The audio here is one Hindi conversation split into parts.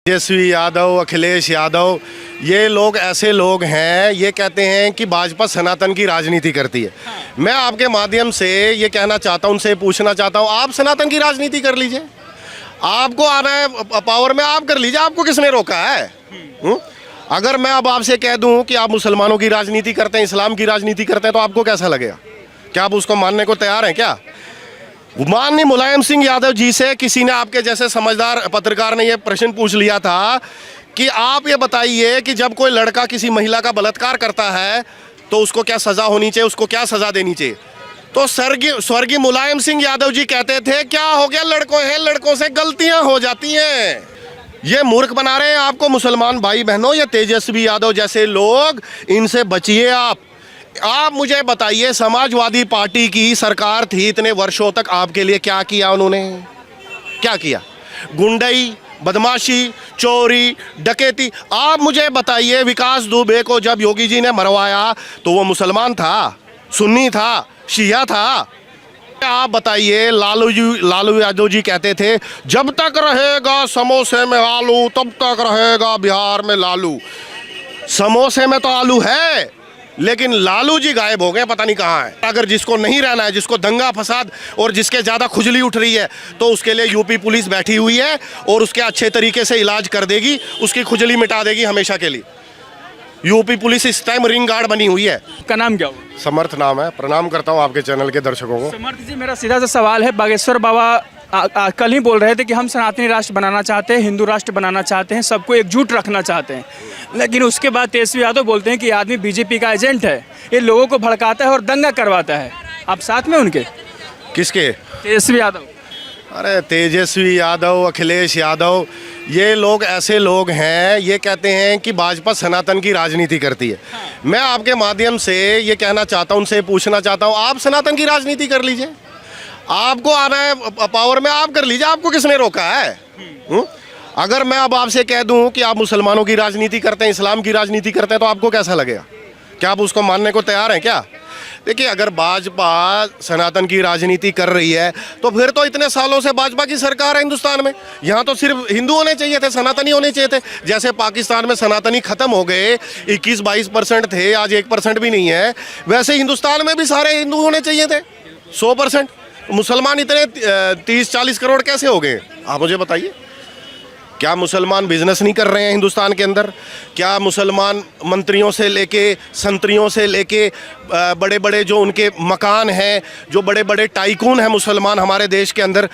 तेजस्वी यादव, अखिलेश यादव, ये लोग ऐसे लोग हैं, ये कहते हैं कि भाजपा सनातन की राजनीति करती है। मैं आपके माध्यम से ये कहना चाहता हूँ, उनसे पूछना चाहता हूँ, आप सनातन की राजनीति कर लीजिए। आपको आना है पावर में, आप कर लीजिए, आपको किसने रोका है? अगर मैं अब आपसे कह दूं कि आप मुसलमानों की राजनीति करते हैं, इस्लाम की राजनीति करते हैं, तो आपको कैसा लगेगा? क्या आप उसको मानने को तैयार हैं क्या? माननीय मुलायम सिंह यादव जी से किसी ने, आपके जैसे समझदार पत्रकार ने ये प्रश्न पूछ लिया था कि आप ये बताइए कि जब कोई लड़का किसी महिला का बलात्कार करता है तो उसको क्या सज़ा होनी चाहिए, उसको क्या सज़ा देनी चाहिए? तो स्वर्गीय मुलायम सिंह यादव जी कहते थे, क्या हो गया, लड़कों हैं, लड़कों से गलतियां हो जाती हैं। ये मूर्ख बना रहे हैं आपको मुसलमान भाई बहनों, ये तेजस्वी यादव जैसे लोग, इनसे बचिए आप मुझे बताइए, समाजवादी पार्टी की सरकार थी इतने वर्षों तक, आपके लिए क्या किया उन्होंने? क्या किया? गुंडई, बदमाशी, चोरी, डकैती। आप मुझे बताइए, विकास दुबे को जब योगी जी ने मरवाया तो वो मुसलमान था, सुन्नी था, शिया था? आप बताइए, लालू यादव जी कहते थे, जब तक रहेगा समोसे में आलू तब तक रहेगा बिहार में लालू। समोसे में तो आलू है, लेकिन लालू जी गायब हो गए, पता नहीं कहाँ है। अगर जिसको नहीं रहना है, जिसको दंगा फसाद और जिसके ज़्यादा खुजली उठ रही है, तो उसके लिए यूपी पुलिस बैठी हुई है और उसके अच्छे तरीके से इलाज कर देगी, उसकी खुजली मिटा देगी हमेशा के लिए। यूपी पुलिस इस टाइम रिंग गार्ड बनी हुई है। का नाम क्या हुआ? समर्थ नाम है। प्रणाम करता हूँ आपके चैनल के दर्शकों को। समर्थ जी, मेरा सीधा सा सवाल है, बागेश्वर बाबा कल ही बोल रहे थे कि हम सनातनी राष्ट्र बनाना चाहते हैं, हिंदू राष्ट्र बनाना चाहते हैं, सबको एकजुट रखना चाहते हैं, लेकिन उसके बाद तेजस्वी यादव बोलते हैं कि आदमी बीजेपी का एजेंट है, ये लोगों को भड़काता है और दंगा करवाता है। आप साथ में उनके? किसके? तेजस्वी यादव। अरे तेजस्वी यादव, अखिलेश यादव, ये लोग ऐसे लोग हैं, ये कहते हैं कि भाजपा सनातन की राजनीति करती है। मैं आपके माध्यम से ये कहना चाहता हूँ, उनसे पूछना चाहता हूँ, आप सनातन की राजनीति कर लीजिए। आपको आना है पावर में, आप कर लीजिए, आपको किसने रोका है? अगर मैं अब आपसे कह दूं कि आप मुसलमानों की राजनीति करते हैं, इस्लाम की राजनीति करते हैं, तो आपको कैसा लगेगा? क्या आप उसको मानने को तैयार हैं क्या? देखिए, अगर भाजपा सनातन की राजनीति कर रही है तो फिर तो इतने सालों से भाजपा की सरकार है हिंदुस्तान में। यहाँ तो सिर्फ हिंदू होने चाहिए थे, सनातनी होने चाहिए थे। जैसे पाकिस्तान में सनातनी खत्म हो गए, 21-22% थे, आज 1% भी नहीं है, वैसे हिंदुस्तान में भी सारे हिंदू होने चाहिए थे, 100%। मुसलमान इतने 30-40 करोड़ कैसे हो गए? आप मुझे बताइए। क्या मुसलमान बिजनेस नहीं कर रहे हैं हिंदुस्तान के अंदर? क्या मुसलमान मंत्रियों से लेके, संतरियों से लेके, बड़े बड़े जो उनके मकान हैं, जो बड़े बड़े टाइकून हैं मुसलमान हमारे देश के अंदर,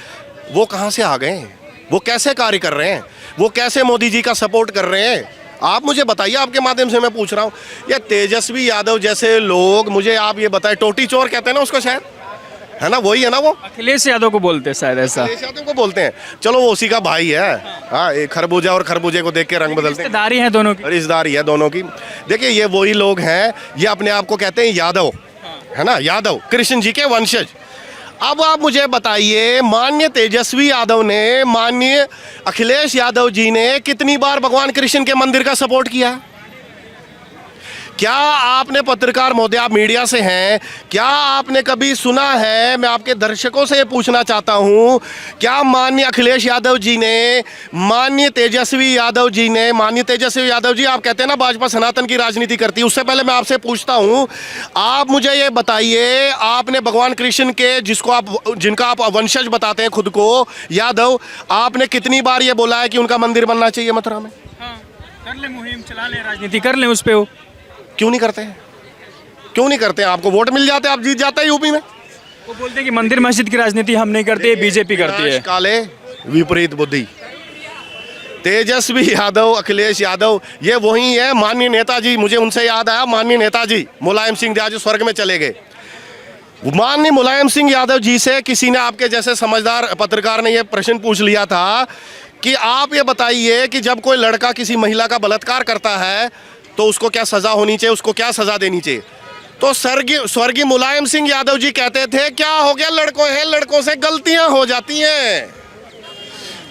वो कहाँ से आ गए? वो कैसे कार्य कर रहे हैं? वो कैसे मोदी जी का सपोर्ट कर रहे हैं? आप मुझे बताइए, आपके माध्यम से मैं पूछ रहा हूँ। ये तेजस्वी यादव जैसे लोग, मुझे आप ये बताएं, टोटी चोर कहते हैं ना उसको, शायद है ना, वही है ना वो? अखिलेश यादव को बोलते हैं शायद, ऐसा अखिलेश यादव को बोलते हैं। चलो, वो उसी का भाई है। हाँ, एक खरबूजा और खरबूजे को देख के रंग बदलते हैं। रिश्तेदारी है दोनों की, रिश्तेदारी है दोनों की। देखिए, ये वही लोग हैं, ये अपने आप को कहते हैं यादव, है ना, यादव, कृष्ण जी के वंशज। अब आप मुझे बताइए, माननीय तेजस्वी यादव ने, माननीय अखिलेश यादव जी ने कितनी बार भगवान कृष्ण के मंदिर का सपोर्ट किया? क्या आपने, पत्रकार महोदय, आप मीडिया से हैं, क्या आपने कभी सुना है? मैं आपके दर्शकों से पूछना चाहता हूं, क्या माननीय अखिलेश यादव जी ने, माननीय तेजस्वी यादव जी ने, माननीय तेजस्वी यादव जी, आप कहते हैं ना भाजपा सनातन की राजनीति करती है, उससे पहले मैं आपसे पूछता हूं, आप मुझे ये बताइए, आपने भगवान कृष्ण के, जिनका आप वंशज बताते हैं खुद को, यादव, आपने कितनी बार ये बोला है कि उनका मंदिर बनना चाहिए मथुरा में? कर ले, मुहिम चला ले, राजनीति कर ले उस पे। वो क्यों नहीं करते हैं? क्यों नहीं करते हैं? आपको वोट मिल जाते, आप जीत जाते हैं यूपी में। वो बोलते हैं कि मंदिर मस्जिद की राजनीति हम नहीं करते, बीजेपी करती है। काले विपरीत बुद्धि। तेजस्वी यादव, अखिलेश यादव, ये वही है माननीय नेताजी। मुझे उनसे याद आया, माननीय नेताजी मुलायम सिंह यादव स्वर्ग में चले गए। माननीय मुलायम सिंह यादव जी से किसी ने, आपके जैसे समझदार पत्रकार ने ये प्रश्न पूछ लिया था कि आप ये बताइए कि जब कोई लड़का किसी महिला का बलात्कार करता है तो उसको क्या सज़ा होनी चाहिए, उसको क्या सज़ा देनी चाहिए? तो स्वर्गीय मुलायम सिंह यादव जी कहते थे, क्या हो गया, लड़कों हैं, लड़कों से गलतियां हो जाती हैं।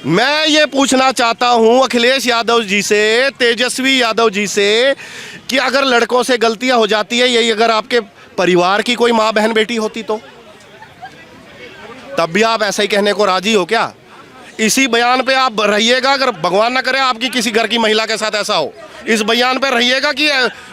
मैं ये पूछना चाहता हूं अखिलेश यादव जी से, तेजस्वी यादव जी से, कि अगर लड़कों से गलतियां हो जाती है, यही अगर आपके परिवार की कोई माँ बहन बेटी होती तो तब भी आप ऐसा ही कहने को राजी हो क्या? इसी बयान पे आप रहिएगा। अगर भगवान ना करे आपकी किसी घर की महिला के साथ ऐसा हो, इस बयान पे रहिएगा कि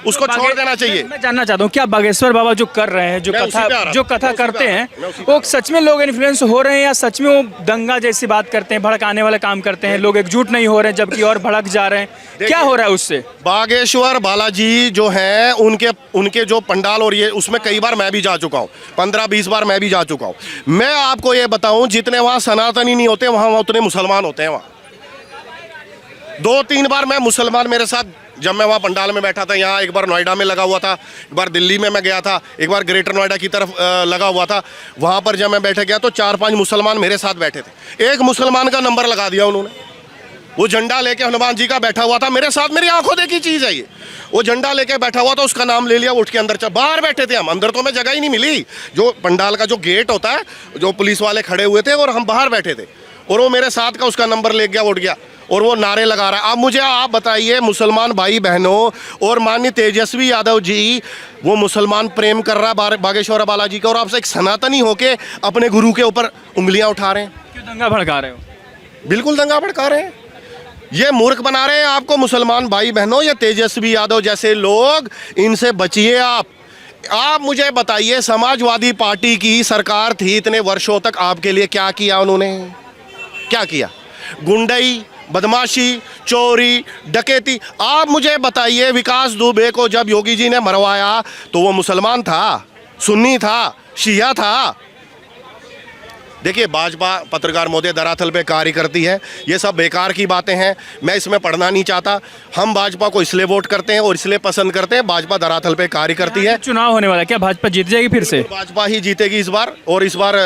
उसको छोड़ देना चाहिए। मैं जानना चाहता हूँ क्या बागेश्वर बाबा जो कर रहे हैं, मैं उसी पे आ रहा जो हूँ, कथा मैं उसी पे करते आ रहा हैं, हूँ, मैं उसी पे वो सच में लोग इन्फ्लुएंस हो रहे हैं या सच में वो दंगा जैसी बात करते हैं, भड़काने वाले काम करते हैं, लोग एकजुट नहीं हो रहे हैं जबकि और भड़क जा रहे हैं, क्या हो रहा है उससे? बागेश्वर बालाजी जो हैं उनके जो पंडाल और ये उसमें कई बार मैं भी जा चुका हूँ, 15-20 बार मैं भी जा चुका हूँ। मैं आपको ये बताऊं, जितने वहाँ सनातनी नहीं होते वहाँ उतने मुसलमान होते हैं। वहाँ 2-3 बार मैं मुसलमान मेरे साथ, जब मैं वहाँ पंडाल में बैठा था, यहाँ एक बार नोएडा में लगा हुआ था, एक बार दिल्ली में मैं गया था, एक बार ग्रेटर नोएडा की तरफ लगा हुआ था, वहाँ पर जब मैं बैठ गया तो 4-5 मुसलमान मेरे साथ बैठे थे। एक मुसलमान का नंबर लगा दिया उन्होंने, वो झंडा लेके हनुमान जी का बैठा हुआ था मेरे साथ, मेरी आंखों देखी चीज़ है ये। वो झंडा लेके बैठा हुआ था, उसका नाम ले लिया, उठ के अंदर चल। बाहर बैठे थे हम, अंदर तो हमें जगह ही नहीं मिली। जो पंडाल का जो गेट होता है, जो पुलिस वाले खड़े हुए थे और हम बाहर बैठे थे, और वो मेरे साथ का उसका नंबर ले गया, उठ गया और वो नारे लगा रहा है। अब मुझे आप बताइए, मुसलमान भाई बहनों और माननीय तेजस्वी यादव जी, वो मुसलमान प्रेम कर रहा है बागेश्वर बालाजी का, और आपसे एक सनातनी होके अपने गुरु के ऊपर उंगलियां उठा रहे हैं। क्यों दंगा भड़का रहे हो? बिल्कुल दंगा भड़का रहे हैं, ये मूर्ख बना रहे हैं आपको। मुसलमान भाई बहनों, ये तेजस्वी यादव जैसे लोग, इनसे बचिए आप मुझे बताइए, समाजवादी पार्टी की सरकार थी इतने वर्षों तक, आपके लिए क्या किया उन्होंने? क्या किया? गुंडई, बदमाशी, चोरी, डकैती। आप मुझे बताइए, विकास दुबे को जब योगी जी ने मरवाया तो वो मुसलमान था, सुन्नी था, शिया था? देखिए, भाजपा पत्रकार महोदय धरातल पे कार्य करती है, ये सब बेकार की बातें हैं, मैं इसमें पढ़ना नहीं चाहता। हम भाजपा को इसलिए वोट करते हैं और इसलिए पसंद करते हैं, भाजपा धरातल पे कार्य करती है। चुनाव होने वाला है, क्या भाजपा जीत जाएगी फिर से? भाजपा ही जीतेगी इस बार, और इस बार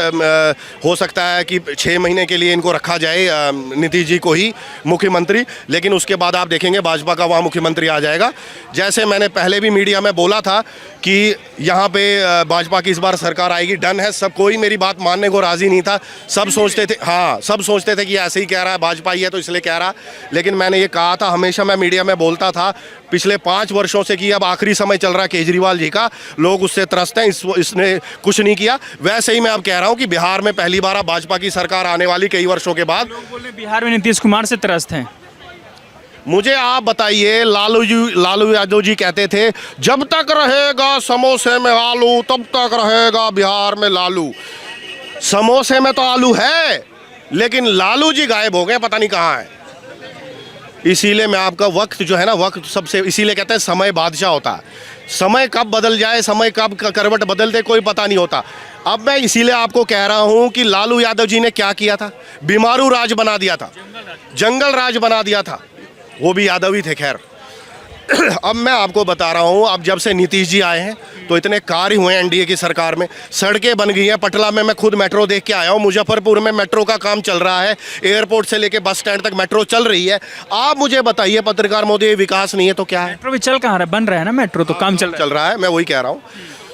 हो सकता है कि 6 महीने के लिए इनको रखा जाए, नीतीश जी को ही मुख्यमंत्री, लेकिन उसके बाद आप देखेंगे भाजपा का वहाँ मुख्यमंत्री आ जाएगा। जैसे मैंने पहले भी मीडिया में बोला था कि यहाँ पे भाजपा की इस बार सरकार आएगी, डन है सब। कोई मेरी बात मानने को राजी नहीं था, सब सोचते थे, हाँ सब सोचते थे कि ऐसे ही कह रहा है, भाजपा ही है तो इसलिए कह रहा। लेकिन मैंने ये कहा था हमेशा, मैं मीडिया में बोलता था पिछले 5 वर्षों से कि अब आखिरी समय चल रहा है केजरीवाल जी का, लोग उससे त्रस्त हैं, इसने कुछ नहीं किया। वैसे ही मैं अब कह रहा हूँ कि बिहार में पहली बार अब भाजपा की सरकार आने वाली कई वर्षों के बाद। लोग बोल रहे हैं बिहार में नीतीश कुमार से त्रस्त हैं। मुझे आप बताइए, लालू यादव जी कहते थे जब तक रहेगा समोसे में आलू तब तक रहेगा बिहार में लालू। समोसे में तो आलू है, लेकिन लालू जी गायब हो गए, पता नहीं कहाँ है। इसीलिए मैं आपका वक्त जो है ना, वक्त सबसे, इसीलिए कहते हैं समय बादशाह होता है। समय कब बदल जाए, समय कब करवट बदल दे, कोई पता नहीं होता। अब मैं इसीलिए आपको कह रहा हूं कि लालू यादव जी ने क्या किया था, बीमारू राज बना दिया था, जंगल राज बना दिया था, वो भी यादव ही थे। खैर अब मैं आपको बता रहा हूँ, अब जब से नीतीश जी आए हैं तो इतने कार्य हुए हैं एनडीए की सरकार में, सड़कें बन गई हैं। पटना में मैं खुद मेट्रो देख के आया हूँ, मुजफ्फरपुर में मेट्रो का काम चल रहा है, एयरपोर्ट से लेके बस स्टैंड तक मेट्रो चल रही है। आप मुझे बताइए पत्रकार महोदय, विकास नहीं है तो क्या है? मेट्रो भी चल कहाँ रहा है, बन रहा है ना मेट्रो, तो काम चल रहा है, मैं वही कह रहा हूँ।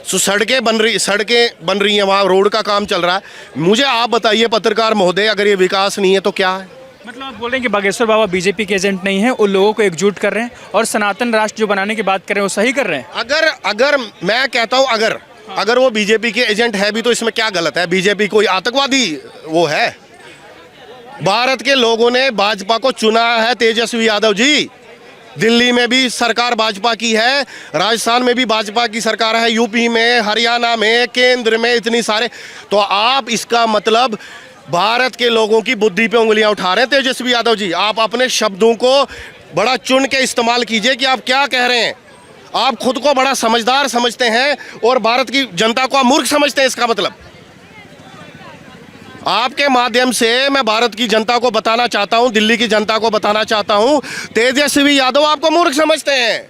सड़कें बन रही हैं, वहाँ रोड का काम चल रहा है। मुझे आप बताइए पत्रकार महोदय, अगर ये विकास नहीं है तो क्या है? मतलब आप बोल रहे हैं कि बागेश्वर बाबा बीजेपी के एजेंट नहीं है, उन लोगों को एकजुट कर रहे हैं और सनातन राष्ट्र जो बनाने की बात कर रहे हैं वो सही कर रहे हैं? अगर मैं कहता हूं, अगर वो बीजेपी के एजेंट है भी तो इसमें क्या गलत है? बीजेपी कोई आतंकवादी वो है? भारत के लोगों ने भाजपा को चुना है, तेजस्वी यादव जी। दिल्ली में भी सरकार भाजपा की है, राजस्थान में भी भाजपा की सरकार है, यूपी में, हरियाणा में, केंद्र में, इतनी सारे। तो आप इसका मतलब भारत के लोगों की बुद्धि पे उंगलियां उठा रहे हैं तेजस्वी यादव जी। आप अपने शब्दों को बड़ा चुन के इस्तेमाल कीजिए कि आप क्या कह रहे हैं। आप खुद को बड़ा समझदार समझते हैं और भारत की जनता को आप मूर्ख समझते हैं। इसका मतलब आपके माध्यम से मैं भारत की जनता को बताना चाहता हूं, दिल्ली की जनता को बताना चाहता हूं, तेजस्वी यादव आपको मूर्ख समझते हैं।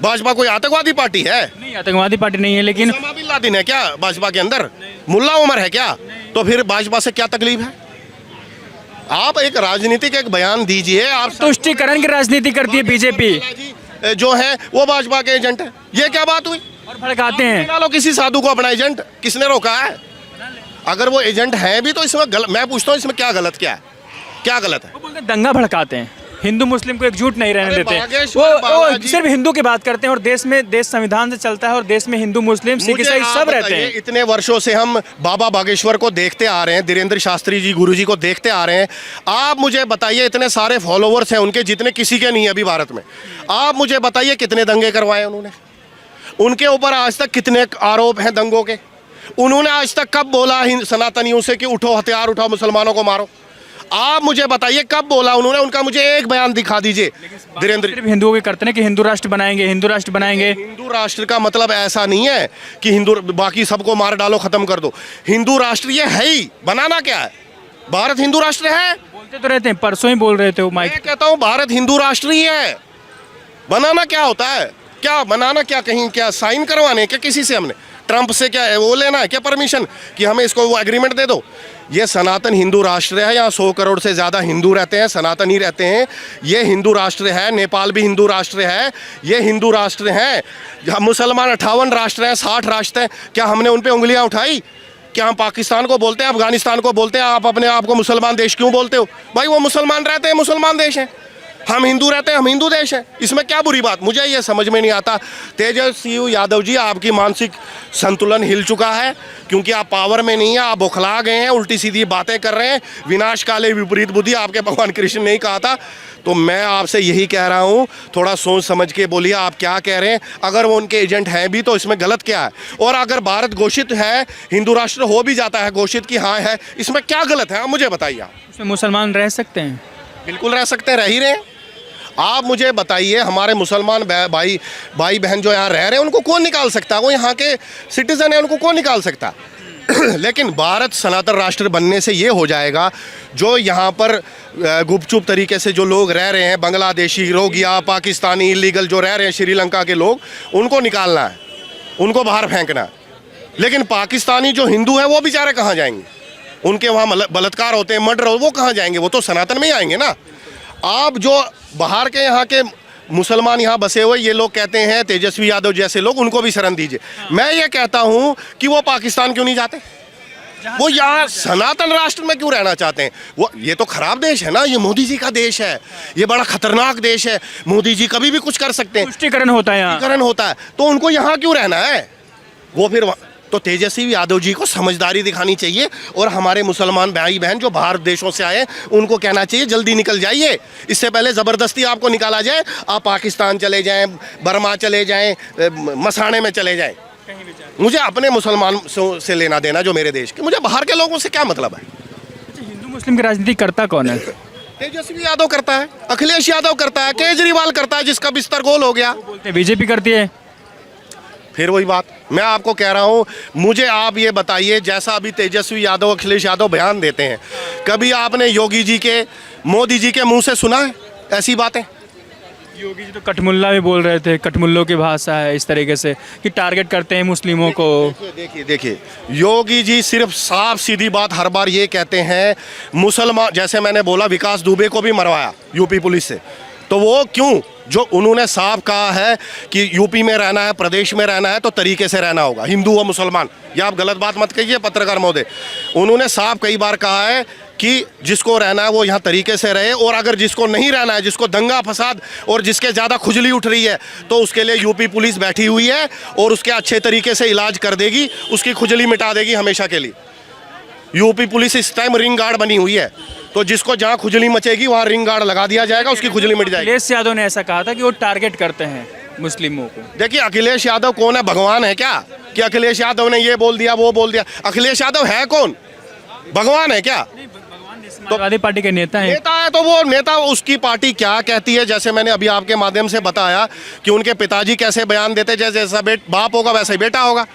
भाजपा कोई आतंकवादी पार्टी है? नहीं, आतंकवादी पार्टी नहीं है, लेकिन उसामा बिन लादेन है क्या भाजपा के अंदर? मुल्ला उमर है क्या? तो फिर भाजपा से क्या तकलीफ है? आप एक राजनीतिक एक बयान दीजिए। आप तुष्टिकरण की राजनीति करती है बीजेपी, जो है वो भाजपा के एजेंट है, ये क्या बात हुई? और भड़काते हैं। बना लो किसी साधु को अपना एजेंट, किसने रोका है? अगर वो एजेंट है भी तो इसमें मैं पूछता हूँ, इसमें क्या गलत, क्या है, क्या गलत है? वो बोलते हैं दंगा भड़काते हैं, हिंदू मुस्लिम को एकजुट नहीं रहने अरे देते। बागेश्वर वो बालाजी- सिर्फ हिंदू की बात करते हैं और देश संविधान से चलता है और देश में हिंदू मुस्लिम सिख मुझे ईसाई आप सब रहते बताइए, हैं। इतने वर्षों से हम बाबा बागेश्वर को देखते आ रहे हैं, धीरेन्द्र शास्त्री जी गुरु जी को देखते आ रहे हैं। आप मुझे बताइए, इतने सारे फॉलोवर्स हैं उनके जितने किसी के नहीं है अभी भारत में। आप मुझे बताइए कितने दंगे करवाए उन्होंने, उनके ऊपर आज तक कितने आरोप हैं दंगों के। उन्होंने आज तक कब बोला सनातनियों से कि उठो हथियार उठाओ मुसलमानों को मारो? आप मुझे बताइए कब बोला उन्होंने? उनका मुझे एक बयान दिखा दीजिए धीरेन्द्र। सिर्फ हिंदुओं के करते हैं कि हिंदू राष्ट्र बनाएंगे, हिंदू राष्ट्र बनाएंगे। हिंदू राष्ट्र का मतलब ऐसा नहीं है कि हिंदू बाकी सबको मार डालो खत्म कर दो। हिंदू राष्ट्र ये है ही, बनाना क्या है? भारत हिंदू राष्ट्र है। बोलते तो रहते हैं, परसों ही बोल रहे थे वो माइक। मैं कहता हूँ भारत हिंदू राष्ट्र ही है। बनाना क्या होता है? क्या बनाना, क्या कहीं क्या साइन करवाने क्या किसी से? हमने ट्रंप से क्या वो लेना है क्या परमिशन कि हमें इसको वो एग्रीमेंट दे दो? ये सनातन हिंदू राष्ट्र है, यहाँ 100 करोड़ से ज़्यादा हिंदू रहते हैं, सनातनी रहते हैं। ये हिंदू राष्ट्र है। नेपाल भी हिंदू राष्ट्र है, ये हिंदू राष्ट्र हैं। मुसलमान 58 राष्ट्र हैं, 60 राष्ट्र हैं। क्या हमने उन पर उंगलियाँ उठाई? क्या हम पाकिस्तान को बोलते हैं, अफगानिस्तान को बोलते हैं आप अपने आप को मुसलमान देश क्यों बोलते हो? भाई वो मुसलमान रहते हैं, मुसलमान देश हैं। हम हिंदू रहते हैं, हम हिंदू देश हैं। इसमें क्या बुरी बात? मुझे ये समझ में नहीं आता। तेजस्वी यादव जी, आपकी मानसिक संतुलन हिल चुका है क्योंकि आप पावर में नहीं है, आप बौखला गए हैं, उल्टी सीधी बातें कर रहे हैं। विनाश काले विपरीत बुद्धि, आपके भगवान कृष्ण ने ही कहा था। तो मैं आपसे यही कह रहा हूँ, थोड़ा सोच समझ के बोलिए आप क्या कह रहे हैं। अगर वो उनके एजेंट हैं भी तो इसमें गलत क्या है? और अगर भारत घोषित है, हिंदू राष्ट्र हो भी जाता है घोषित कि हाँ है, इसमें क्या गलत है? आप मुझे बताइए। आप उसमें मुसलमान रह सकते हैं? बिल्कुल रह सकते हैं, रह ही रहे हैं। आप मुझे बताइए, हमारे मुसलमान भाई बहन जो यहाँ रह रहे हैं उनको कौन निकाल सकता है? वो यहाँ के सिटीजन है, उनको कौन निकाल सकता है? लेकिन भारत सनातन राष्ट्र बनने से ये हो जाएगा, जो यहाँ पर गुपचुप तरीके से जो लोग रह रहे हैं, बांग्लादेशी रोगिया, पाकिस्तानी इलीगल जो रह रहे हैं, श्रीलंका के लोग, उनको निकालना है, उनको बाहर फेंकना है। लेकिन पाकिस्तानी जो हिंदू हैं वो बेचारे कहाँ जाएंगे? उनके वहाँ बलात्कार होते हैं, मर्डर हो, वो कहाँ जाएंगे? वो तो सनातन में ही आएंगे ना। आप जो बाहर के यहाँ के मुसलमान यहाँ बसे हुए ये लोग कहते हैं, तेजस्वी यादव जैसे लोग, उनको भी शरण दीजिए। मैं ये कहता हूँ कि वो पाकिस्तान क्यों नहीं जाते? वो यहाँ सनातन राष्ट्र में क्यों रहना चाहते हैं? वो ये तो खराब देश है ना, ये मोदी जी का देश है, ये बड़ा खतरनाक देश है। मोदी जी कभी भी कुछ कर सकते हैं, तुष्टिकरण होता है यहाँ। तुष्टिकरण होता है। तो उनको यहाँ क्यों रहना है? वो फिर तो तेजस्वी यादव जी को समझदारी दिखानी चाहिए और हमारे मुसलमान भाई बहन जो बाहर देशों से आए उनको कहना चाहिए जल्दी निकल जाइए, इससे पहले ज़बरदस्ती आपको निकाला जाए। आप पाकिस्तान चले जाएं, बर्मा चले जाएं, मसाने में चले जाएं। मुझे अपने मुसलमान से लेना देना जो मेरे देश के, मुझे बाहर के लोगों से क्या मतलब है? हिंदू मुस्लिम की राजनीति करता कौन है? तेजस्वी यादव करता है, अखिलेश यादव करता है, केजरीवाल करता है, जिसका बिस्तर गोल हो गया। बोलते बीजेपी करती है। फिर वही बात मैं आपको कह रहा हूँ। मुझे आप ये बताइए, जैसा अभी तेजस्वी यादव अखिलेश यादव बयान देते हैं, कभी आपने योगी जी के, मोदी जी के मुंह से सुना है ऐसी बातें? योगी जी तो कटमुल्ला भी बोल रहे थे, कटमुल्लों की भाषा है इस तरीके से कि टारगेट करते हैं मुस्लिमों को। देखिए योगी जी सिर्फ साफ सीधी बात हर बार ये कहते हैं, मुसलमान, जैसे मैंने बोला विकास दुबे को भी मरवाया यूपी पुलिस से, तो वो क्यों? जो उन्होंने साफ कहा है कि यूपी में रहना है, प्रदेश में रहना है तो तरीके से रहना होगा, हिंदू व मुसलमान। ये आप गलत बात मत कहिए पत्रकार महोदय। उन्होंने साफ कई बार कहा है कि जिसको रहना है वो यहाँ तरीके से रहे, और अगर जिसको नहीं रहना है, जिसको दंगा फसाद और जिसके ज़्यादा खुजली उठ रही है, तो उसके लिए यूपी पुलिस बैठी हुई है और उसके अच्छे तरीके से इलाज कर देगी, उसकी खुजली मिटा देगी हमेशा के लिए। यूपी पुलिस इस टाइम रिंग गार्ड बनी हुई है, तो जिसको जहाँ खुजली मचेगी वहाँ रिंग गार्ड लगा दिया जाएगा, उसकी खुजली मिट जाएगी। अखिलेश यादव ने ऐसा कहा था कि वो टारगेट करते हैं मुस्लिमों को। देखिए अखिलेश यादव कौन है? भगवान है क्या कि अखिलेश यादव ने ये बोल दिया वो बोल दिया? अखिलेश यादव है कौन? भगवान है क्या? समाजवादी पार्टी के नेता हैं। नेता है तो वो नेता, उसकी पार्टी क्या कहती है, जैसे मैंने अभी आपके माध्यम से बताया कि उनके पिताजी कैसे बयान देते, जैसा बाप होगा वैसा ही बेटा होगा।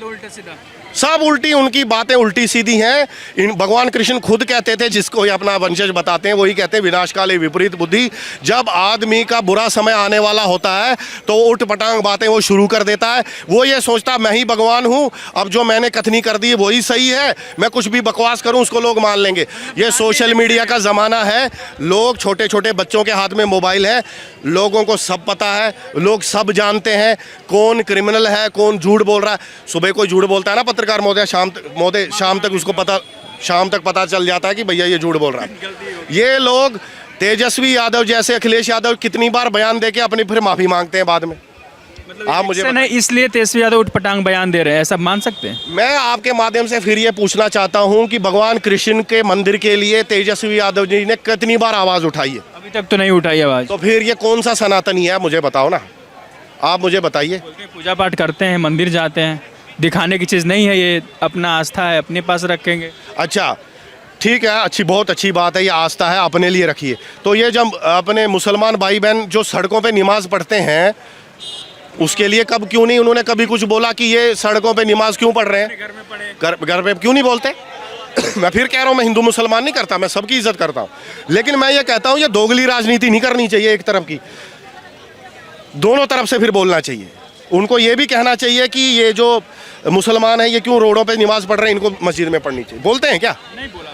उल्टा सीधा सब उल्टी, उनकी बातें उल्टी सीधी हैं। इन भगवान कृष्ण खुद कहते थे, जिसको ये अपना वंशज बताते हैं वही कहते हैं विनाश काले विपरीत बुद्धि। जब आदमी का बुरा समय आने वाला होता है तो उठ पटांग बातें वो शुरू कर देता है। वो ये सोचता मैं ही भगवान हूँ, अब जो मैंने कथनी कर दी वही सही है, मैं कुछ भी बकवास करूँ उसको लोग मान लेंगे। ये सोशल मीडिया का ज़माना है, लोग, छोटे छोटे बच्चों के हाथ में मोबाइल है, लोगों को सब पता है, लोग सब जानते हैं कौन क्रिमिनल है, कौन झूठ बोल रहा है। सुबह कोई झूठ बोलता है ना पत्रकार महोदय, शाम तक उसको पता, शाम तक पता चल जाता है कि भैया ये झूठ बोल रहा है। ये लोग तेजस्वी यादव जैसे अखिलेश यादव कितनी बार बयान देके अपनी फिर माफी मांगते हैं बाद में। आप मुझे नहीं, इसलिए तेजस्वी यादव उठपटांग बयान दे रहे हैं, ऐसा मान सकते हैं? मैं आपके माध्यम से फिर ये पूछना चाहता हूं कि भगवान कृष्ण के मंदिर के लिए तेजस्वी यादव जी ने कितनी बार आवाज उठाई है? अभी तक तो नहीं उठाई आवाज। तो फिर ये कौन सा सनातनी है, मुझे बताओ ना, आप मुझे बताइए। बोलते हैं पूजा पाठ करते हैं, मंदिर जाते हैं, दिखाने की चीज़ नहीं है ये, अपना आस्था है, अपने पास रखेंगे। अच्छा ठीक है, अच्छी बहुत अच्छी बात है, ये आस्था है, अपने लिए रखिए। तो ये जब अपने मुसलमान भाई बहन जो सड़कों पे नमाज पढ़ते हैं, उसके लिए कब क्यों नहीं उन्होंने कभी कुछ बोला कि ये सड़कों पे नमाज क्यों पढ़ रहे हैं? घर में पढ़े। घर पे क्यों नहीं बोलते? मैं फिर कह रहा हूँ, मैं हिंदू मुसलमान नहीं करता, मैं सबकी इज्जत करता हूँ, लेकिन मैं ये कहता हूँ ये दोगली राजनीति नहीं करनी चाहिए एक तरफ की, दोनों तरफ से फिर बोलना चाहिए। उनको ये भी कहना चाहिए कि ये जो मुसलमान हैं ये क्यों रोडों पे नमाज पढ़ रहे हैं, इनको मस्जिद में पढ़नी चाहिए। बोलते हैं क्या? नहीं बोला।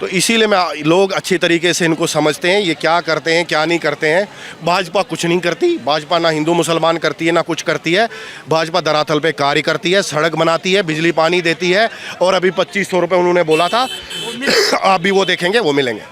तो इसीलिए मैं लोग अच्छी तरीके से इनको समझते हैं ये क्या करते हैं क्या नहीं करते हैं। भाजपा कुछ नहीं करती, भाजपा ना हिंदू मुसलमान करती है ना कुछ करती है। भाजपा धरातल पे कार्य करती है, सड़क बनाती है, बिजली पानी देती है, और अभी 2500 रुपये उन्होंने बोला था आप भी वो देखेंगे, वो मिलेंगे।